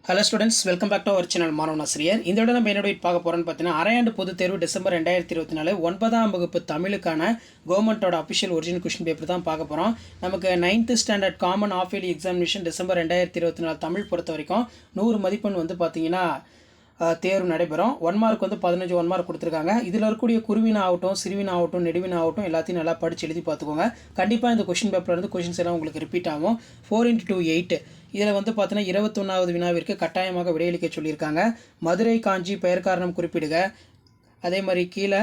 Hello students, welcome back to our channel மாணவன் ஆசிரியர். இந்த விட நம்ம என்னோட பார்க்க போகிறோன்னு பார்த்தீங்கன்னா, அரையாண்டு பொதுத் தேர்வு டிசம்பர் 2024 9ஆம் வகுப்பு தமிழுக்கான கவர்மெண்ட்டோட அஃபிஷியல் ஒரிஜினல் கொஷின் பேப்பர் தான் பார்க்க போகிறோம். நமக்கு 9th standard common half yearly examination December 2024 Tamil பொறுத்த வரைக்கும் 100 மதிப்பெண் வந்து பார்த்தீங்கன்னா தேர்வு நடைபெறும். 1 மார்க் வந்து 15 1 மார்க் கொடுத்துருக்காங்க. இதில் இருக்கக்கூடிய குருவினா ஆகட்டும், சிறுவினா ஆகட்டும், நெடுவினா ஆகட்டும் எல்லாத்தையும் நல்லா படித்து எழுதி பார்த்துக்கோங்க. கண்டிப்பாக இந்த கொஷின் பேப்பரில் இருந்து கொஷின்ஸ் எல்லாம் உங்களுக்கு ரிப்பீட் ஆகும். 4 × 2 8 இதில் வந்து பார்த்தீங்கன்னா 21வது வினாவிற்கு கட்டாயமாக விடையளிக்க சொல்லியிருக்காங்க. மதுரை காஞ்சி பெயர் காரணம் குறிப்பிடுக. அதே மாதிரி கீழே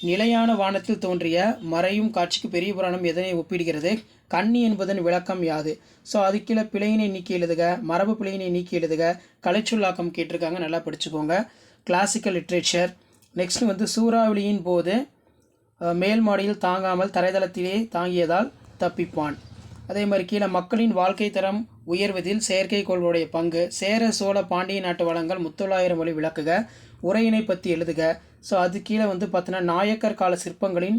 நிலையான வானத்தில் தோன்றிய மறையும் காட்சிக்கு பெரிய புராணம் எதனை ஒப்பிடுகிறது? கண்ணி என்பதன் விளக்கம் யாது? ஸோ அது கீழே பிழையினை நீக்கி எழுதுக, மரபு பிழையினை நீக்கி எழுதுக, கலைச்சொல்லாக்கம் கேட்டிருக்காங்க, நல்லா படிச்சுக்கோங்க. Classical literature. நெக்ஸ்ட் வந்து சூறாவளியின் போது மேல் மாடியில் தாங்காமல் தரைதளத்திலே தாங்கியதால் தப்பிப்பான். அதே மாதிரி கீழே மக்களின் வாழ்க்கை தரம் உயர்வதில் செயற்கைக்கோள்களுடைய பங்கு, சேர சோழ பாண்டிய நாட்டு வளங்கள் முத்தொள்ளாயிரம் வழி விளக்குக, உரையினை பற்றி எழுதுக. ஸோ அது கீழே வந்து பார்த்தீங்கன்னா நாயக்கர் கால சிற்பங்களின்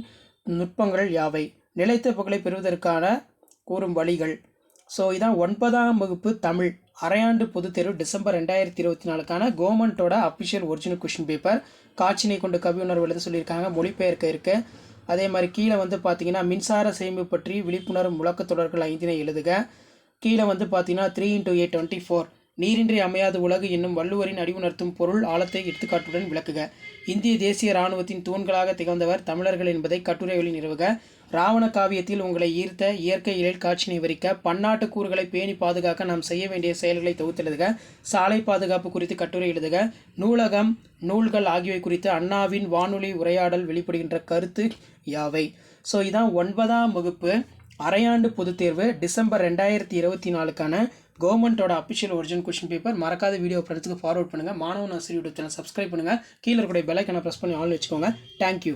நுட்பங்கள் யாவை? நிலைத்த புகழை பெறுவதற்கான கூறும் வழிகள். ஸோ இதான் 9ஆம் வகுப்பு தமிழ் அரையாண்டு பொதுத் தேர்வு டிசம்பர் 2024க்கான கவர்மெண்ட்டோட அஃபிஷியல் ஒரிஜினல் கொஷின் பேப்பர். காட்சினை கொண்டு கவி உணர்வு எழுத சொல்லியிருக்காங்க, மொழிபெயர்க்க இருக்குது. அதே மாதிரி கீழே வந்து பார்த்தீங்கன்னா மின்சார சேமிப்பு பற்றி விழிப்புணர்வு முழக்க தொடர்கள் 5 எழுதுக. கீழே வந்து பார்த்தீங்கன்னா 3 × 8 24 நீரின்றி அமையாது உலகு என்னும் வள்ளுவரின் அடிவுணர்த்தும் பொருள் ஆழத்தை எடுத்துக்காட்டுடன் விளக்குக. இந்திய தேசிய இராணுவத்தின் தூண்களாக திகழ்ந்தவர் தமிழர்கள் என்பதை கட்டுரைகளில் நிறுவுக. ராவண காவியத்தில் உங்களை ஈர்த்த இயற்கை எழில் காட்சினை விவரிக்க. பன்னாட்டு கூறுகளை பேணி பாதுகாக்க நாம் செய்ய வேண்டிய செயல்களை தொகுத்தெழுதுக. சாலை பாதுகாப்பு குறித்து கட்டுரை எழுதுக. நூலகம், நூல்கள் ஆகியவை குறித்து அண்ணாவின் வானொலி உரையாடல் வெளிப்படுகின்ற கருத்து யாவை? ஸோ இதான் 9ஆம் வகுப்பு அரையாண்டு பொதுத் தேர்வு டிசம்பர் 2024க்கான கவர்மெண்ட்டோட அஃபிஷியல் ஒரிஜினல் கொஷின் பேப்பர். மறக்காத வீடியோ ஃப்ரெண்ட்ஸுக்கு ஃபார்வர்ட் பண்ணுங்கள். மாணவன் ஆசிரியர் யூடியூப் சேனல் சப்ஸ்கிரைப் பண்ணுங்கள். கீழே இருக்கக்கூடிய பெல் ஐக்கானை ப்ரெஸ் பண்ணி ஆன் வச்சுக்கோங்க. தேங்க்யூ.